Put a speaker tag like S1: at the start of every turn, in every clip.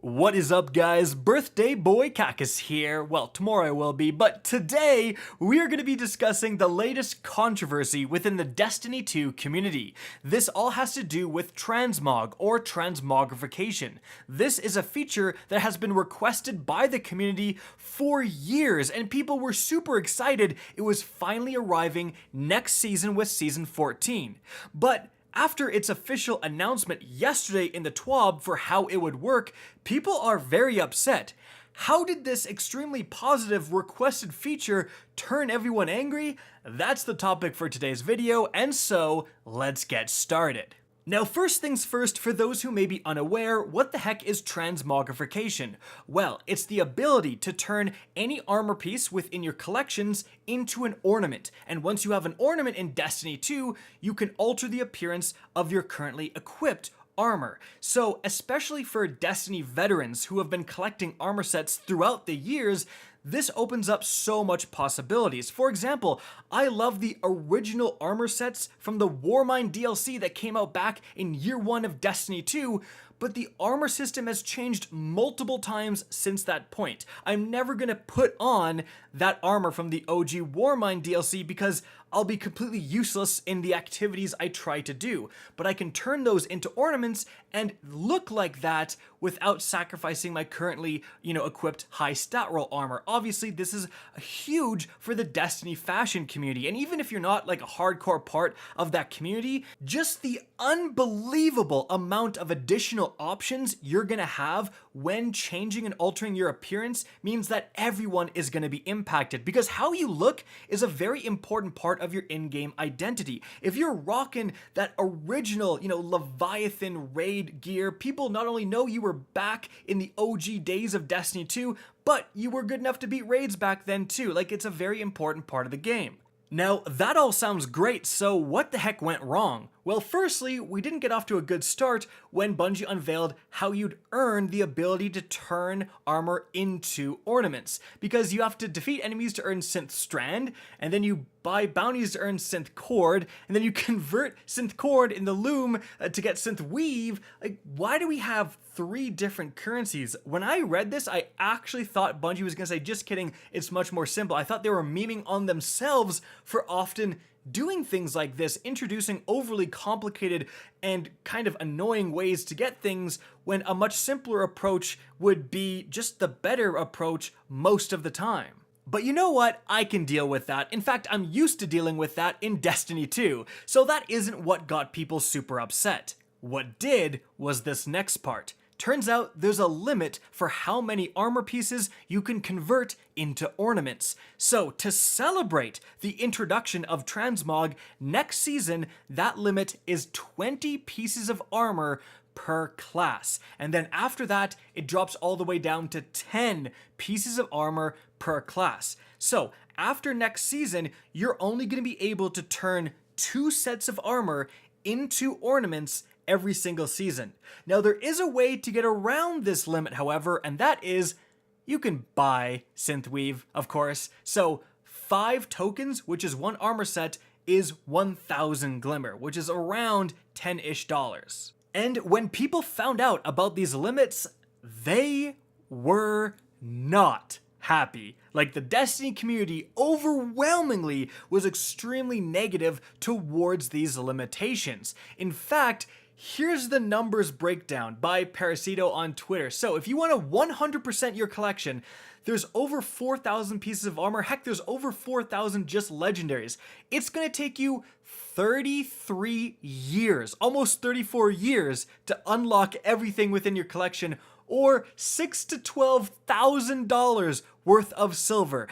S1: What is up, guys? Birthday boy Cacus here. Well, tomorrow I will be, but today we are going to be discussing the latest controversy within the Destiny 2 community. This all has to do with transmog or transmogrification. This is a feature that has been requested by the community for years, and people were super excited it was finally arriving next season with Season 14. But after its official announcement yesterday in the TWAB for how it would work, people are very upset. How did this extremely positive requested feature turn everyone angry? That's the topic for today's video, and so let's get started. Now, first things first, for those who may be unaware, what the heck is transmogrification? Well, it's the ability to turn any armor piece within your collections into an ornament. And once you have an ornament in Destiny 2, you can alter the appearance of your currently equipped armor. So, especially for Destiny veterans who have been collecting armor sets throughout the years, this opens up so much possibilities. For example, I love the original armor sets from the Warmind DLC that came out back in year 1 of Destiny 2, but the armor system has changed multiple times since that point. I'm never gonna put on that armor from the OG Warmind DLC because I'll be completely useless in the activities I try to do, but I can turn those into ornaments and look like that without sacrificing my currently, equipped high stat roll armor. Obviously, this is huge for the Destiny fashion community, and even if you're not like a hardcore part of that community, just the unbelievable amount of additional options you're gonna have when changing and altering your appearance means that everyone is gonna be impacted, because how you look is a very important part of your in-game identity. If you're rocking that original, Leviathan raid gear, people not only know you were back in the OG days of Destiny 2, but you were good enough to beat raids back then too. Like, it's a very important part of the game. Now, that all sounds great, so what the heck went wrong? Well, firstly, we didn't get off to a good start when Bungie unveiled how you'd earn the ability to turn armor into ornaments, because you have to defeat enemies to earn Synth Strand, and then you buy bounties to earn Synth Cord, and then you convert Synth Cord in the Loom to get Synth Weave. Like, why do we have 3 different currencies? When I read this, I actually thought Bungie was gonna say, just kidding, it's much more simple. I thought they were memeing on themselves for often doing things like this, introducing overly complicated and kind of annoying ways to get things when a much simpler approach would be just the better approach most of the time. But you know what? I can deal with that. In fact, I'm used to dealing with that in Destiny 2, so that isn't what got people super upset. What did was this next part. Turns out there's a limit for how many armor pieces you can convert into ornaments. So to celebrate the introduction of transmog next season, that limit is 20 pieces of armor per class. And then after that, it drops all the way down to 10 pieces of armor per class. So after next season, you're only going to be able to turn 2 sets of armor into ornaments every single season. Now, there is a way to get around this limit, however, and that is you can buy Synthweave, of course. So 5 tokens, which is 1 armor set, is 1,000 glimmer, which is around $10-ish. And when people found out about these limits, they were not happy. Like, the Destiny community overwhelmingly was extremely negative towards these limitations. In fact, here's the numbers breakdown by Parasito on Twitter. So if you want to 100% your collection, there's over 4,000 pieces of armor. Heck, there's over 4,000 just legendaries. It's going to take you 33 years, almost 34 years, to unlock everything within your collection, or $6,000 to $12,000 worth of silver.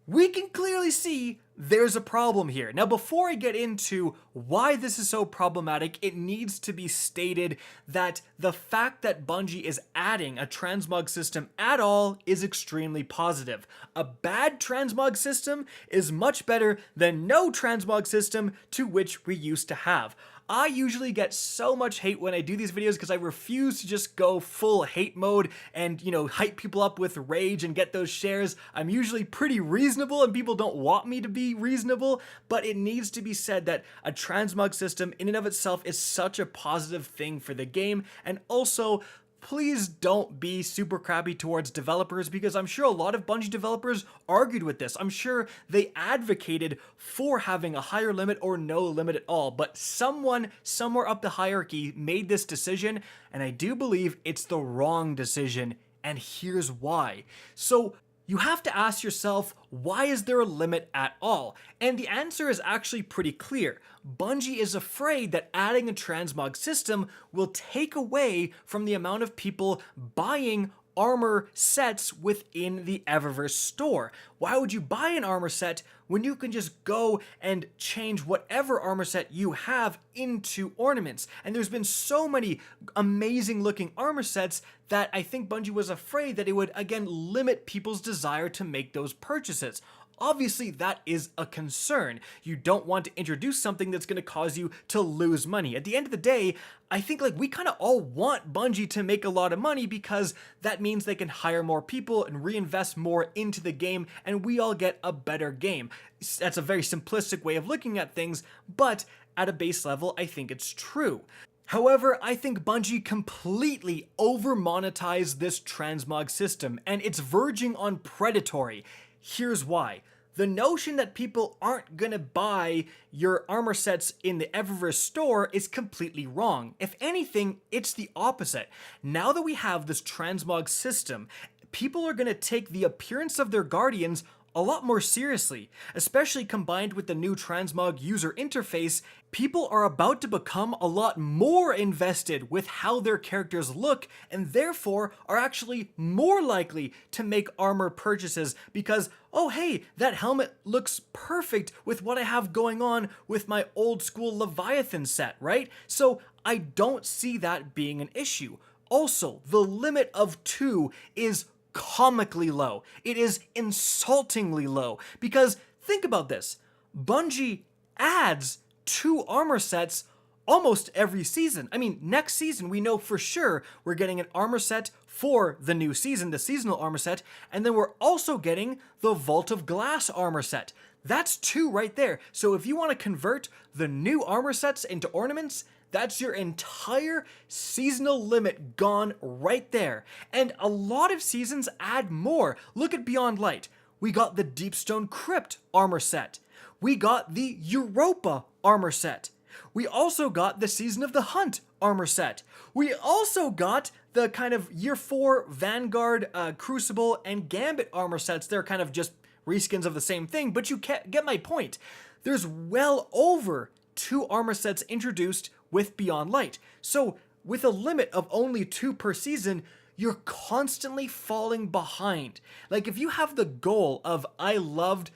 S1: We can clearly see there's a problem here. Now, before I get into why this is so problematic, it needs to be stated that the fact that Bungie is adding a transmog system at all is extremely positive. A bad transmog system is much better than no transmog system, to which we used to have. I usually get so much hate when I do these videos because I refuse to just go full hate mode and, hype people up with rage and get those shares. I'm usually pretty reasonable and people don't want me to be reasonable, but it needs to be said that a transmog system in and of itself is such a positive thing for the game, and also please don't be super crappy towards developers, because I'm sure a lot of Bungie developers argued with this. I'm sure they advocated for having a higher limit or no limit at all, but someone somewhere up the hierarchy made this decision, and I do believe it's the wrong decision, and here's why. So you have to ask yourself, why is there a limit at all? And the answer is actually pretty clear. Bungie is afraid that adding a transmog system will take away from the amount of people buying armor sets within the Eververse store. Why would you buy an armor set when you can just go and change whatever armor set you have into ornaments? And there's been so many amazing looking armor sets that I think Bungie was afraid that it would again limit people's desire to make those purchases. Obviously, that is a concern. You don't want to introduce something that's going to cause you to lose money. At the end of the day, I think we kind of all want Bungie to make a lot of money, because that means they can hire more people and reinvest more into the game, and we all get a better game. That's a very simplistic way of looking at things, but at a base level, I think it's true. However, I think Bungie completely over-monetized this transmog system, and it's verging on predatory. Here's why. The notion that people aren't gonna buy your armor sets in the Eververse store is completely wrong. If anything, it's the opposite. Now that we have this transmog system, people are gonna take the appearance of their guardians a lot more seriously, especially combined with the new transmog user interface. People are about to become a lot more invested with how their characters look, and therefore are actually more likely to make armor purchases because, oh hey, that helmet looks perfect with what I have going on with my old school Leviathan set, right? So I don't see that being an issue. Also, the limit of 2 is comically low. It is insultingly low, because think about this. Bungie adds 2 armor sets almost every season. I mean, next season we know for sure we're getting an armor set for the new season, the seasonal armor set, and then we're also getting the Vault of Glass armor set. That's 2 right there. So if you want to convert the new armor sets into ornaments, that's your entire seasonal limit gone right there. And a lot of seasons add more. Look at Beyond Light. We got the Deepstone Crypt armor set. We got the Europa armor set. We also got the Season of the Hunt armor set. We also got the kind of Year 4 Vanguard, Crucible, and Gambit armor sets. They're kind of just reskins of the same thing, but you get my point. There's well over 2 armor sets introduced with Beyond Light. So with a limit of only 2 per season, you're constantly falling behind. Like if you have the goal of, I loved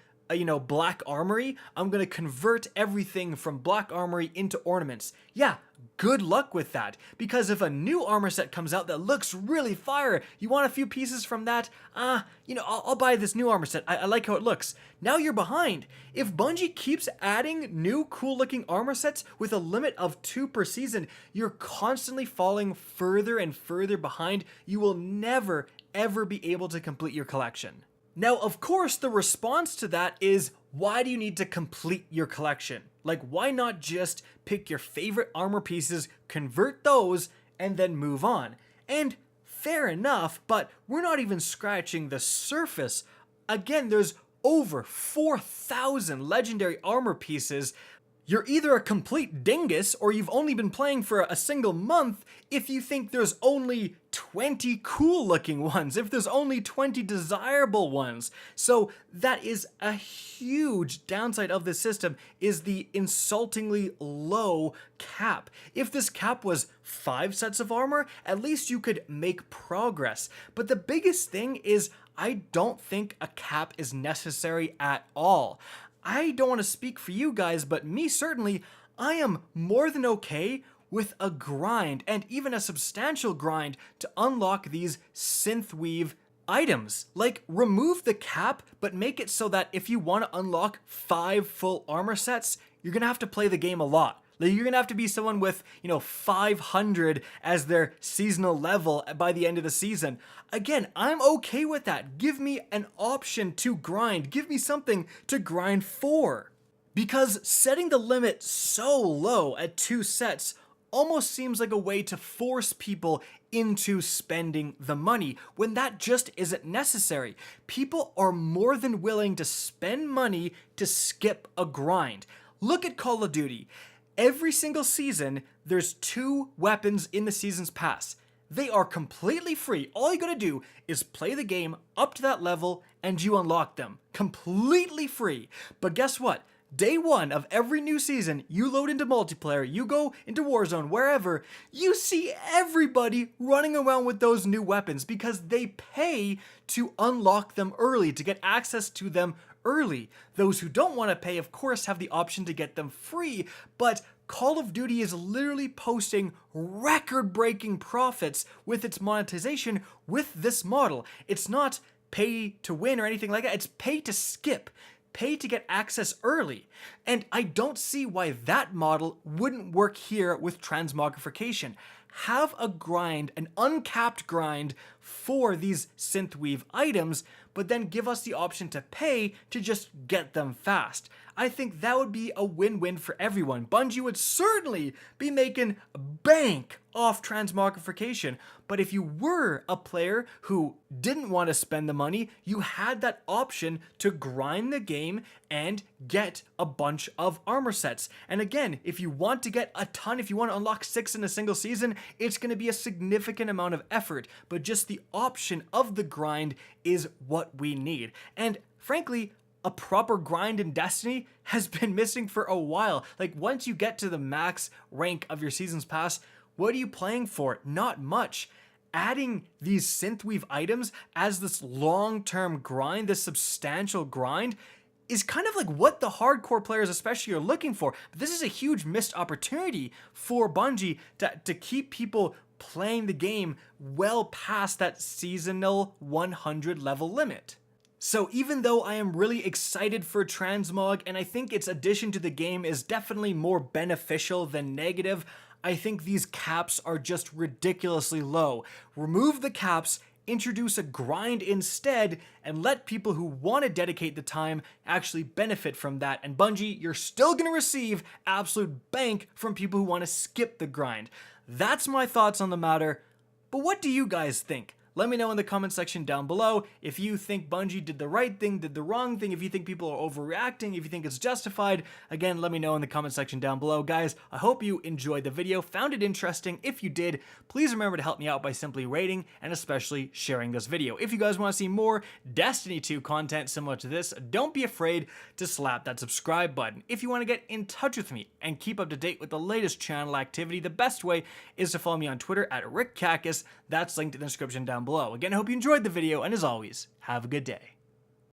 S1: Black Armory, I'm gonna convert everything from Black Armory into ornaments. Yeah, good luck with that, because if a new armor set comes out that looks really fire, you want a few pieces from that, I'll buy this new armor set, I like how it looks. Now you're behind. If Bungie keeps adding new cool looking armor sets with a limit of 2 per season, you're constantly falling further and further behind. You will never, ever be able to complete your collection. Now, of course, the response to that is, why do you need to complete your collection? Like, why not just pick your favorite armor pieces, convert those, and then move on? And fair enough, but we're not even scratching the surface. Again, there's over 4,000 legendary armor pieces. You're either a complete dingus or you've only been playing for a single month if you think there's only 20 cool looking ones, if there's only 20 desirable ones. So that is a huge downside of this system, is the insultingly low cap. If this cap was 5 sets of armor, at least you could make progress. But the biggest thing is, I don't think a cap is necessary at all. I don't want to speak for you guys, but me certainly, I am more than okay with a grind, and even a substantial grind, to unlock these synthweave items. Like, remove the cap, but make it so that if you want to unlock 5 full armor sets, you're gonna have to play the game a lot. Like, you're gonna have to be someone with, 500 as their seasonal level by the end of the season. Again, I'm okay with that. Give me an option to grind. Give me something to grind for. Because setting the limit so low at 2 sets almost seems like a way to force people into spending the money when that just isn't necessary. People are more than willing to spend money to skip a grind. Look at Call of Duty. Every single season, there's 2 weapons in the season's pass. They are completely free. All you gotta do is play the game up to that level and you unlock them. Completely free. But guess what? Day 1 of every new season, you load into multiplayer, you go into Warzone, wherever, you see everybody running around with those new weapons because they pay to unlock them early, to get access to them early. Those who don't want to pay, of course, have the option to get them free, but Call of Duty is literally posting record-breaking profits with its monetization with this model. It's not pay to win or anything like that, it's pay to skip. Pay to get access early. And I don't see why that model wouldn't work here with transmogrification. Have a grind, an uncapped grind for these synthweave items, but then give us the option to pay to just get them fast. I think that would be a win-win for everyone. Bungie would certainly be making bank off transmogrification, but if you were a player who didn't want to spend the money, you had that option to grind the game and get a bunch of armor sets. And again, if you want to get a ton, if you want to unlock 6 in a single season, it's going to be a significant amount of effort, but just the option of the grind is what we need. And frankly, a proper grind in Destiny has been missing for a while. Like, once you get to the max rank of your season's pass, what are you playing for? Not much. Adding these synthweave items as this long-term grind, this substantial grind, is kind of like what the hardcore players especially are looking for. But this is a huge missed opportunity for Bungie to keep people playing the game well past that seasonal 100 level limit. So even though I am really excited for Transmog, and I think its addition to the game is definitely more beneficial than negative, I think these caps are just ridiculously low. Remove the caps, introduce a grind instead, and let people who want to dedicate the time actually benefit from that. And Bungie, you're still going to receive absolute bank from people who want to skip the grind. That's my thoughts on the matter, but what do you guys think? Let me know in the comment section down below if you think Bungie did the right thing, did the wrong thing, if you think people are overreacting, if you think it's justified. Again, let me know in the comment section down below. Guys, I hope you enjoyed the video, found it interesting. If you did, please remember to help me out by simply rating and especially sharing this video. If you guys want to see more Destiny 2 content similar to this, don't be afraid to slap that subscribe button. If you want to get in touch with me and keep up to date with the latest channel activity, the best way is to follow me on Twitter at RickCacus. That's linked in the description down below. Again, I hope you enjoyed the video, and as always, have a good day.